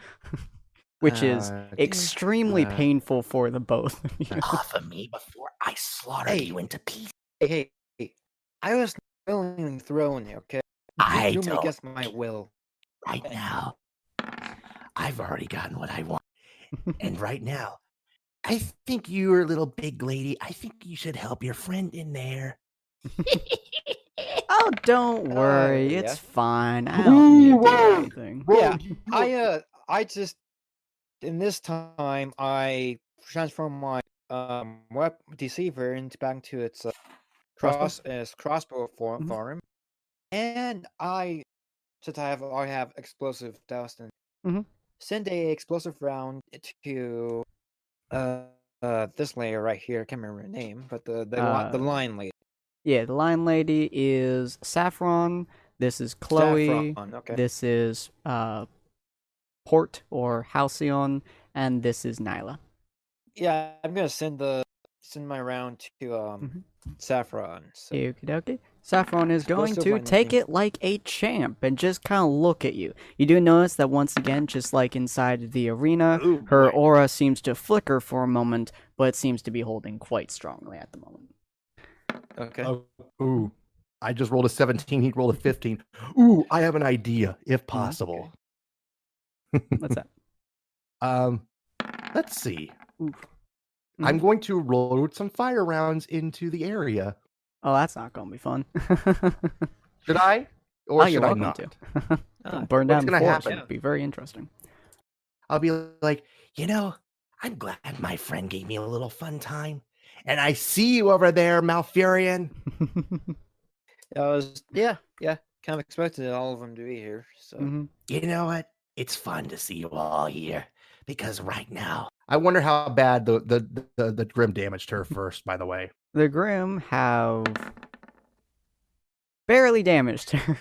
which is extremely painful for the both of you. Off of me before I slaughter you into pieces. Hey, I was willingly thrown here, okay? I You threw me don't. against my will. Right now, I've already gotten what I want. And right now, I think you're a little big lady. I think you should help your friend in there. Oh, don't worry, yeah. it's fine. I don't need to do anything. Yeah, I just in this time I transform my deceiver into back to its crossbow form, and since I have explosive dust and send a explosive round to this layer right here. I can't remember her name, but the line lady. Yeah, the line lady is Saffron. This is Chloe. Saffron, okay. This is Port or Halcyon, and this is Nyla. Yeah, I'm gonna send my round to Saffron. So. Okie dokie. Saffron is going to take it like a champ and just kind of look at you. You do notice that once again, just like inside the arena, her aura seems to flicker for a moment, but it seems to be holding quite strongly at the moment. Okay. Ooh, I just rolled a 17. He rolled a 15. Ooh, I have an idea, if possible. What's that? Let's see. I'm going to load some fire rounds into the area. Oh, that's not going to be fun. Should I? Or you're should I welcome not? to. Don't burn down the forest. It'd be very interesting. I'll be like, I'm glad my friend gave me a little fun time. And I see you over there, Malfurion. Kind of expected all of them to be here. So You know what? It's fun to see you all here because right now, I wonder how bad the Grim damaged her first. By the way, the Grim have barely damaged her.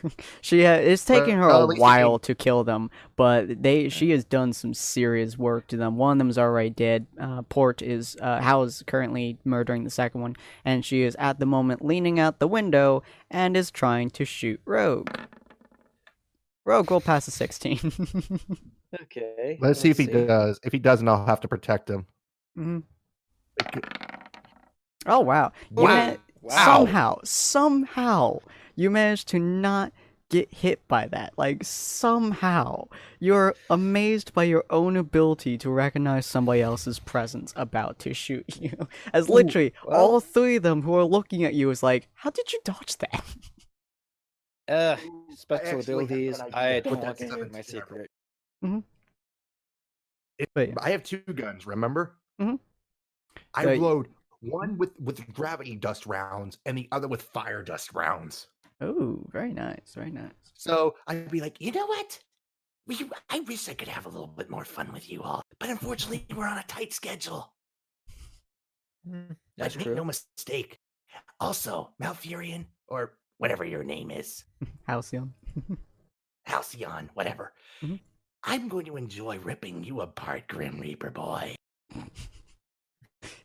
It's taking her a while to kill them, but she has done some serious work to them. One of them is already dead. Port is Hal is currently murdering the second one, and she is at the moment leaning out the window and is trying to shoot Rogue. Rogue will pass a 16. Okay. Let's see if he does. If he doesn't, I'll have to protect him. Oh wow! Somehow, you managed to not get hit by that. Like, somehow you're amazed by your own ability to recognize somebody else's presence about to shoot you. As literally all three of them who are looking at you is like, how did you dodge that? Special abilities. I don't Put want that to stuff my together. secret. But yeah. I have 2 guns, remember? Mhm. I So- load one with gravity dust rounds and the other with fire dust rounds. Oh, very nice, very nice. So I'd be like, you know what? I wish I could have a little bit more fun with you all, but unfortunately, we're on a tight schedule. That's Make true. no mistake. Also, Malfurion, or whatever your name is, Halcyon. Halcyon, whatever. Mhm. I'm going to enjoy ripping you apart, Grim Reaper boy.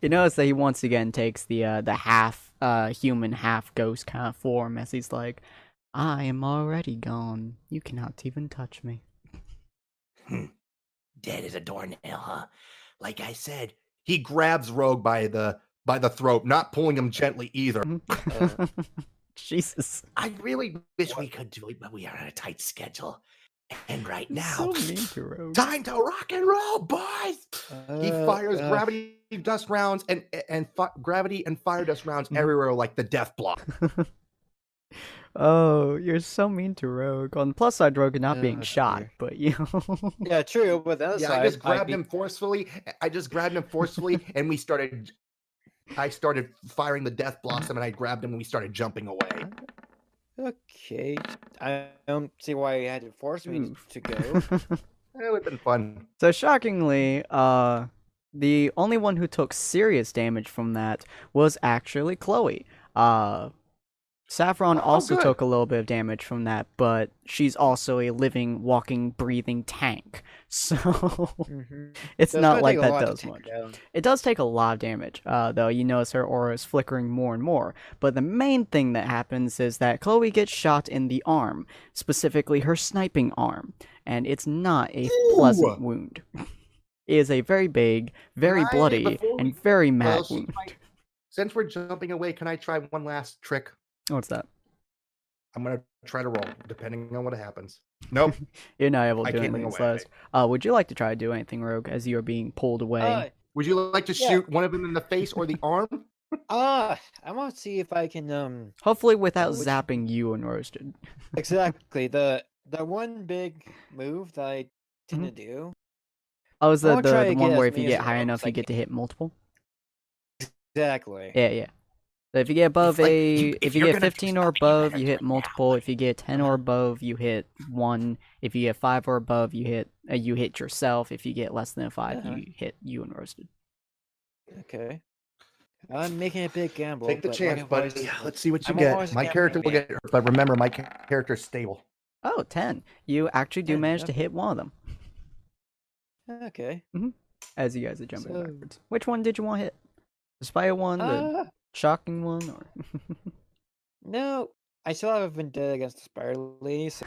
You notice that he once again takes the half human, half ghost kind of form as he's like, I am already gone. You cannot even touch me. Dead as a doornail, huh? Like I said, he grabs Rogue by the throat, not pulling him gently either. Jesus. I really wish we could do it, but we are on a tight schedule. And right now, So mean to Rogue. Time to rock and roll, boys! He fires gravity dust rounds and gravity and fire dust rounds everywhere like the death block. Oh, you're so mean to Rogue. On the plus side, Rogue is not being that's shot, weird. but you know. Yeah, true. But the other Yeah, side, I just grabbed him forcefully. And I started firing the death blossom, and I grabbed him, and we started jumping away. Okay, I don't see why you had to force me to go. It would have been fun. So shockingly, the only one who took serious damage from that was actually Chloe. Saffron also good. took a little bit of damage from that, but she's also a living, walking, breathing tank. So it's So not gonna like take a that lot to does take much. her down. It does take a lot of damage, though. You notice her aura is flickering more and more. But the main thing that happens is that Chloe gets shot in the arm, specifically her sniping arm, and it's not a pleasant wound. It is a very big, very bloody, and very mad wound. Since we're jumping away, can I try one last trick? What's that? I'm gonna try to roll, depending on what happens. Nope. You're not able to I do can't anything run away. last. Would you like to try to do anything, Rogue, as you are being pulled away? Would you like to shoot one of them in the face or the arm? I want to see if I can Hopefully without zapping you and Roasted. exactly the one big move that I tend to do. Oh, is I that wanna try the to one get where as if you many get as high rogues enough, I you get to hit multiple? Exactly. Yeah. So if you get above like if you you're get gonna do 15 or something, you above, better you do hit it now. multiple. If you get 10 or above, you hit one. If you get 5 or above, you hit yourself. If you get less than a 5, you hit you and Roasted. Okay. I'm making a big gamble. Take the but chance, like buddy. always, Let's see what you I'm get. always a My gambling character will man. get hurt, but remember, my character's stable. Oh, 10. You actually do 10, manage to okay. hit one of them. Okay. As you guys are jumping So- backwards. Which one did you want to hit? The spider one, the shocking one, or No, I still haven't been dead against the spider lady, so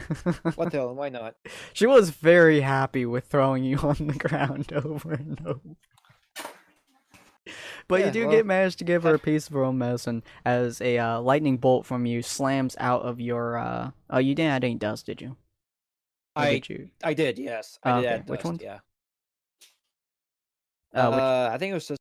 what the hell, why not? She was very happy with throwing you on the ground over and over. But Yeah, you do well, manage to give her a piece of her own medicine as a lightning bolt from you slams out of your. Oh, you didn't add any dust, did you? Or did you? I did, yes. I did okay. add Which dust, ones? yeah. Which... I think it was just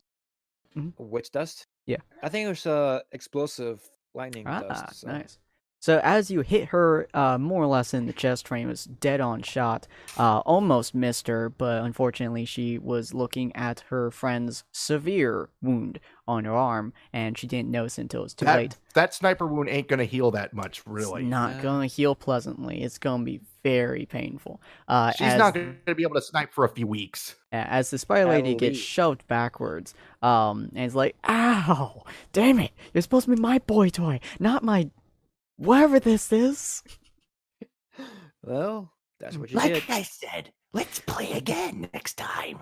witch dust. Yeah. I think it was explosive lightning Ah, dust. So. nice. So as you hit her more or less in the chest frame, was dead on shot. Almost missed her, but unfortunately she was looking at her friend's severe wound on her arm, and she didn't notice until it was too late. That sniper wound ain't gonna heal that much, really. It's not going to heal pleasantly. It's going to be very painful. She's not gonna be able to snipe for a few weeks. As the spider lady gets shoved backwards, and it's like, ow, damn it, you're supposed to be my boy toy, not my... whatever this is. Well, that's what you Like did. I said, let's play again next time.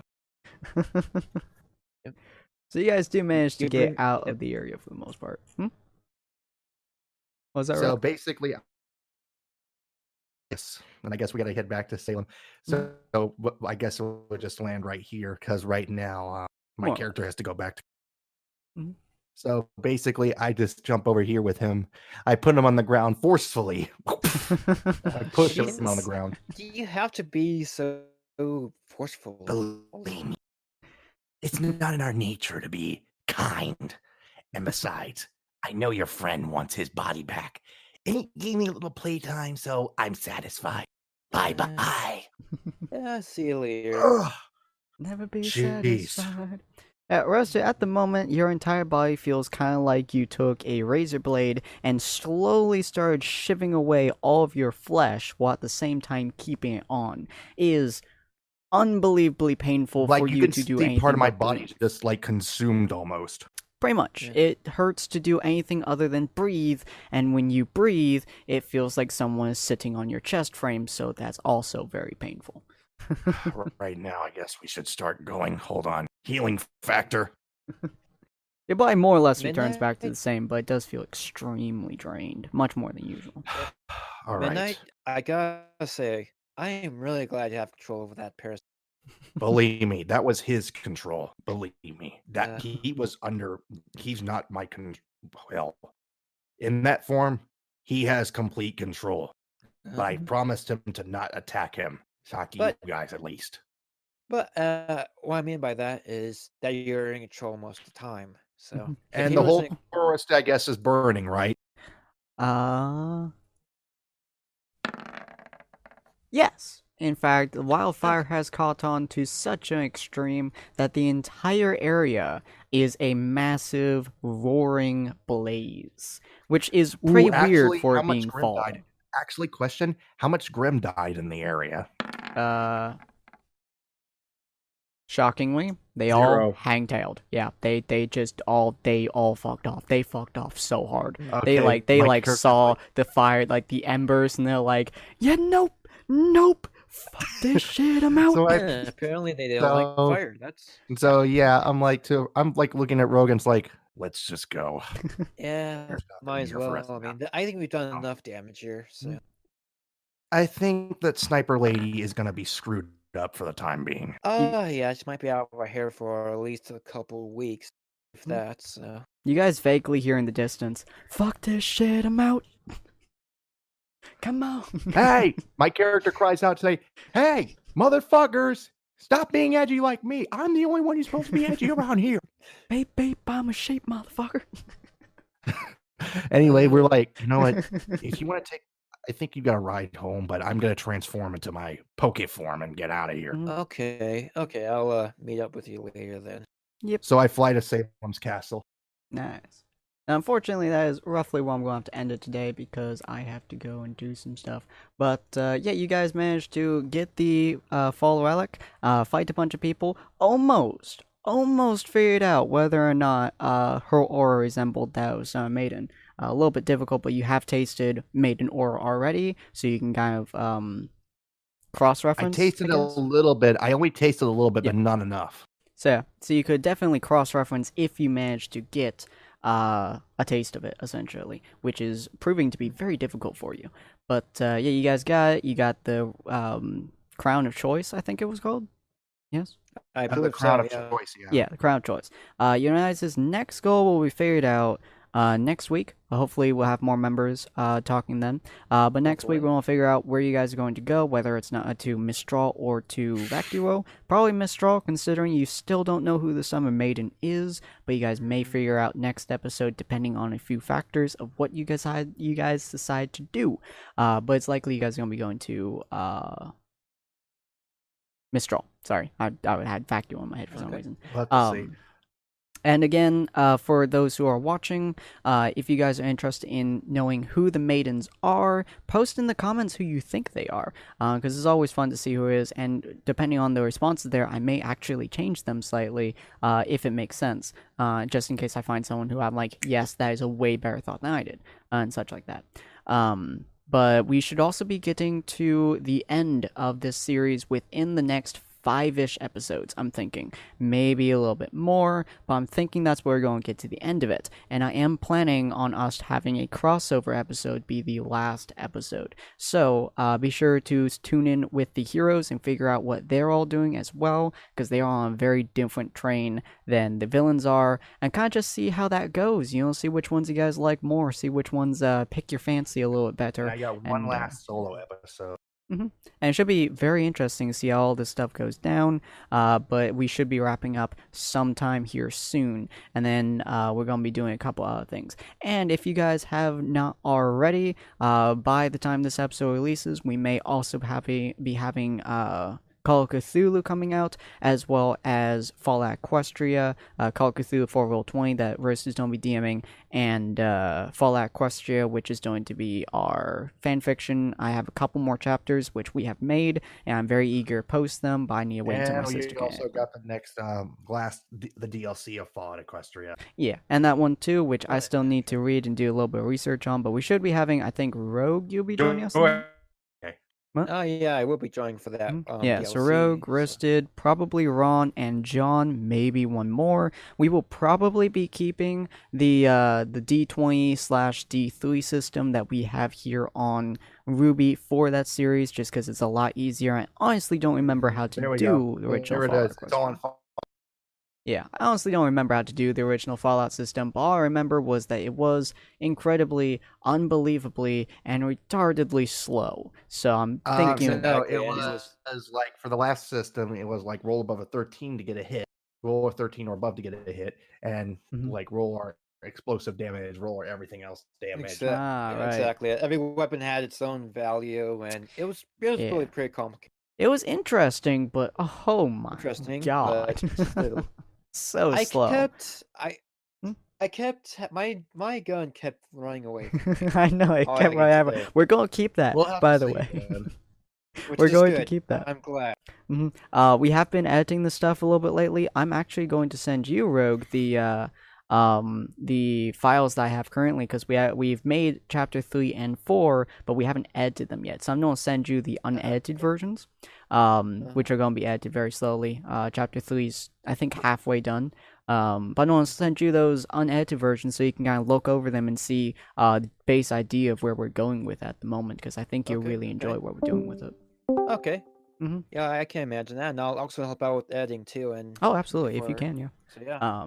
So you guys do manage to You get bring- out of the area for the most part. Was that So right? basically, yes. And I guess we got to head back to Salem. So, I guess we'll just land right here because right now my Well. character has to go back to. Mhm. So basically, I just jump over here with him. I put him on the ground forcefully. I push him on the Jesus. ground. Do you have to be so forceful? Believe me, it's not in our nature to be kind. And besides, I know your friend wants his body back. And he gave me a little playtime, so I'm satisfied. Bye-bye. Yeah, see you later. Ugh. Never be Jeez. satisfied. Roster, at the moment, your entire body feels kind of like you took a razor blade and slowly started shiving away all of your flesh while at the same time keeping it on. It is unbelievably painful Like for you you can to do see anything part of my but body breathe. just like consumed almost. Pretty much. Yeah. It hurts to do anything other than breathe, and when you breathe, it feels like someone is sitting on your chest frame, so that's also very painful. Right now, I guess we should start going. Hold on. Healing factor. Your body more or less returns back to Midnight? the same, but it does feel extremely drained, much more than usual. All right. Midnight, I gotta say, I am really glad you have control over that parasite. Believe me, that was his control. Believe me, that Uh. he was under. He's not my well. In that form, he has complete control. But I promised him to not attack him. Attack you guys at least. But what I mean by that is that you're in control most of the time. So if And he the whole wasn't- forest, I guess, is burning, right? Yes. In fact, the wildfire has caught on to such an extreme that the entire area is a massive roaring blaze, which is pretty weird actually, for how it much being Grim fall. died? Actually, question: how much Grim died in the area? Shockingly, they 0. all hang-tailed. Yeah, they all fucked off. They fucked off so hard. Okay, they my character's saw the fire, like the embers, and they're like, yeah, nope, fuck this shit, I'm out. So Yeah, apparently they don't like fire. So yeah, I'm like looking at Rogan's like, let's just go. Yeah, There's nothing might as here for us well. I now. mean, I think we've done enough damage here. So I think that Sniper Lady is gonna be screwed up for the time being. yeah, she might be out of our hair for at least a couple weeks, if that. So You guys vaguely hear in the distance, fuck this shit, I'm out. Come on. Hey, my character cries out to say, hey, motherfuckers, stop being edgy like me. I'm the only one who's supposed to be edgy around here. Babe, I'm a sheep, motherfucker. Anyway, we're like, you know what? If you want to take, I think you got to ride home, but I'm going to transform into my Poke form and get out of here. okay, I'll meet up with you later then. Yep. So I fly to Salem's Castle. Nice. Unfortunately, that is roughly where I'm going to have to end it today because I have to go and do some stuff. But yeah, you guys managed to get the Fall Relic, fight a bunch of people, almost figured out whether or not her aura resembled that of Maiden. A little bit difficult, but you have tasted Maiden aura already, so you can kind of cross-reference. I tasted a little bit. I only tasted a little bit, but not enough. So you could definitely cross-reference if you manage to get a taste of it, essentially, which is proving to be very difficult for you. But yeah, you guys got it. You got the Crown of Choice, I think it was called. Yes? I The believe Crown so, of yeah. Choice, Yeah, the Crown of Choice. Your guys' next goal will be figured out next week. Hopefully we'll have more members talking then. But next week we'll figure out where you guys are going to go, whether it's not to Mistral or to Vacuo. Probably Mistral, considering you still don't know who the Summer Maiden is, but you guys may figure out next episode depending on a few factors of what you guys decide to do. But it's likely you guys are going to be going to Mistral. Sorry, I had Vacuo in my head for some reason. We'll have to see. And again, for those who are watching, if you guys are interested in knowing who the maidens are, post in the comments who you think they are, because it's always fun to see who it is, and depending on the responses there, I may actually change them slightly, if it makes sense, just in case I find someone who I'm like, yes, that is a way better thought than I did, and such like that. But we should also be getting to the end of this series within the next 5-ish episodes, I'm thinking. Maybe a little bit more, but I'm thinking that's where we're going to get to the end of it. And I am planning on us having a crossover episode be the last episode. So be sure to tune in with the heroes and figure out what they're all doing as well, because they are on a very different train than the villains are, and kind of just see how that goes. See which ones you guys like more, see which ones pick your fancy a little bit better. I got one last solo episode. And it should be very interesting to see how all this stuff goes down, but we should be wrapping up sometime here soon, and then we're going to be doing a couple other things. And if you guys have not already, by the time this episode releases, we may also be having Call of Cthulhu coming out, as well as Fallout Equestria, Call of Cthulhu 4Roll20 that Roast is going to be DMing, and Fallout Equestria, which is going to be our fanfiction. I have a couple more chapters which we have made, and I'm very eager to post them, but I need to wait until my sister you also got the next the DLC of Fallout Equestria. Yeah, and that one too, which I still need to read and do a little bit of research on, but we should be having, I think, Rogue, you'll be joining us on? What? Oh yeah, I will be joining for that. Yeah, DLC, so Rogue, Roasted, probably Ron and John, maybe one more. We will probably be keeping the D20/D3 system that we have here on RWBY for that series, just because it's a lot easier. I honestly don't remember how to do the original Fallout. It's all on Yeah, I honestly don't remember how to do the original Fallout system, but all I remember was that it was incredibly, unbelievably, and retardedly slow. So I'm thinking... it was like, for the last system, it was like roll above a 13 to get a hit, roll a 13 or above to get a hit, and like roll our explosive damage, roll our everything else damage. Exactly. Every weapon had its own value, and it was really pretty complicated. It was interesting, but oh my god. So slow. My gun kept running away. I know, it kept running away. We're going to keep that, by the way. We're going to keep that. I'm glad. We have been editing the stuff a little bit lately. I'm actually going to send you, Rogue, the files that I have currently, because we've made chapter 3 and 4, but we haven't edited them yet. So I'm going to send you the unedited versions, which are going to be edited very slowly. Chapter 3 is, I think, halfway done. But I'm going to send you those unedited versions so you can kind of look over them and see the base idea of where we're going with it at the moment, because I think you'll really enjoy what we're doing with it. Okay. Yeah, I can imagine that, and I'll also help out with editing too. And absolutely, if you can, yeah. So yeah.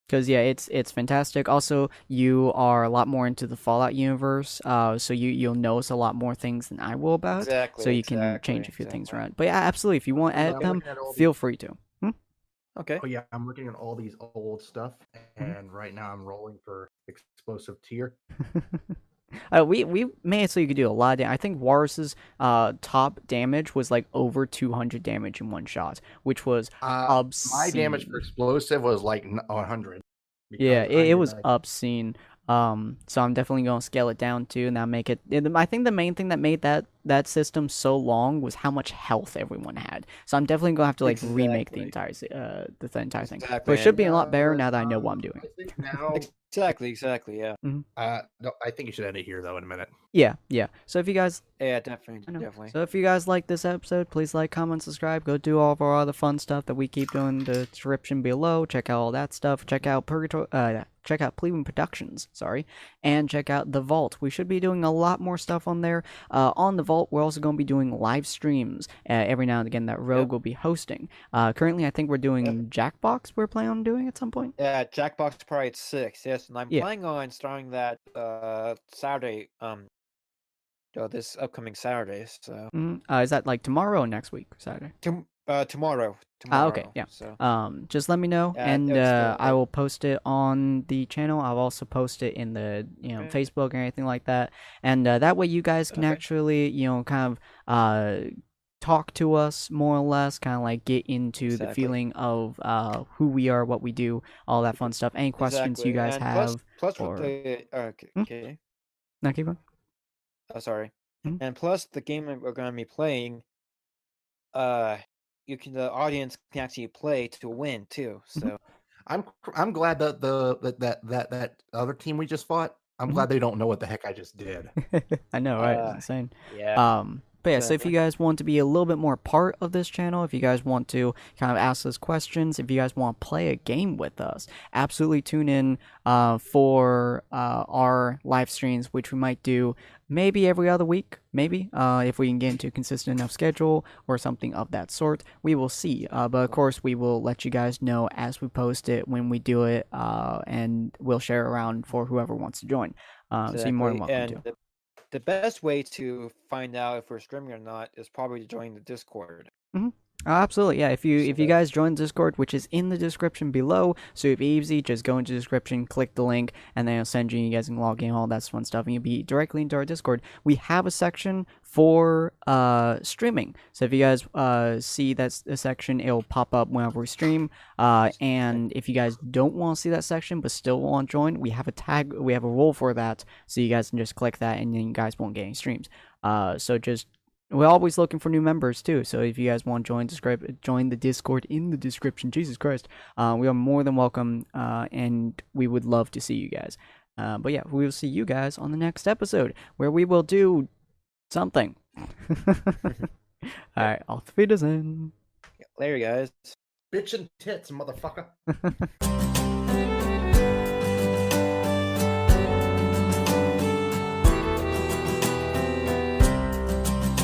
Because yeah, it's fantastic. Also, you are a lot more into the Fallout universe, so you'll notice a lot more things than I will about. Exactly. So you can change a few things around. But yeah, absolutely. If you want to edit them, feel free to. Okay. Oh yeah, I'm looking at all these old stuff, and right now I'm rolling for explosive tier. We made it so you could do a lot of damage. I think Warus's top damage was like over 200 damage in one shot, which was obscene. My damage for explosive was like 100. Yeah, it was obscene. So I'm definitely going to scale it down too, and now make it. I think the main thing that made that system so long was how much health everyone had. So I'm definitely going to have to like remake the entire thing. Exactly. But it should be a lot better now that I know what I'm doing. I think now. Exactly. Yeah. No, I think you should end it here though in a minute. Yeah. So if you guys. Yeah, definitely. So if you guys like this episode, please like, comment, subscribe. Go do all of our other fun stuff that we keep doing in the description below. Check out all that stuff. Check out check out Plebeian Productions, and check out The Vault. We should be doing a lot more stuff on there. On The Vault, we're also going to be doing live streams every now and again that Rogue will be hosting. Currently, I think we're doing Jackbox we're planning on doing at some point. Yeah, Jackbox probably at 6, yes, and I'm planning on starting that Saturday, this upcoming Saturday, so... Is that like tomorrow or next week, Saturday? Tomorrow. Okay, yeah. So. Just let me know, and I will post it on the channel. I'll also post it in the Facebook or anything like that, and that way you guys can actually kind of talk to us more or less, kind of like get into the feeling of who we are, what we do, all that fun stuff. Any questions you guys have? Plus with the okay. No, keep going. Oh, sorry. And plus the game that we're going to be playing, the audience can actually play to win too. So I'm glad that that other team we just fought. I'm glad they don't know what the heck I just did. I know, right? It's insane. Yeah. But But yeah, so if you guys want to be a little bit more part of this channel, if you guys want to kind of ask us questions, if you guys want to play a game with us, absolutely tune in for our live streams, which we might do maybe every other week, maybe, if we can get into a consistent enough schedule or something of that sort. We will see. But of course, we will let you guys know as we post it when we do it, and we'll share around for whoever wants to join. So you're more than welcome to. The best way to find out if we're streaming or not is probably to join the Discord. Absolutely, yeah. If you guys join Discord, which is in the description below, so it'd be easy. Just go into the description, click the link, and then it'll send you. You guys can log in, all that fun stuff, and you'll be directly into our Discord. We have a section for streaming, so if you guys see that a section, it'll pop up whenever we stream. And if you guys don't want to see that section but still want to join, we have a tag, we have a role for that, so you guys can just click that, and then you guys won't get any streams. So just. We're always looking for new members too, so if you guys want to join the Discord in the description, Jesus Christ, we are more than welcome, and we would love to see you guys. But yeah, we will see you guys on the next episode, where we will do something. Alright, auf Wiedersehen. Later, guys. Bitch and tits, motherfucker.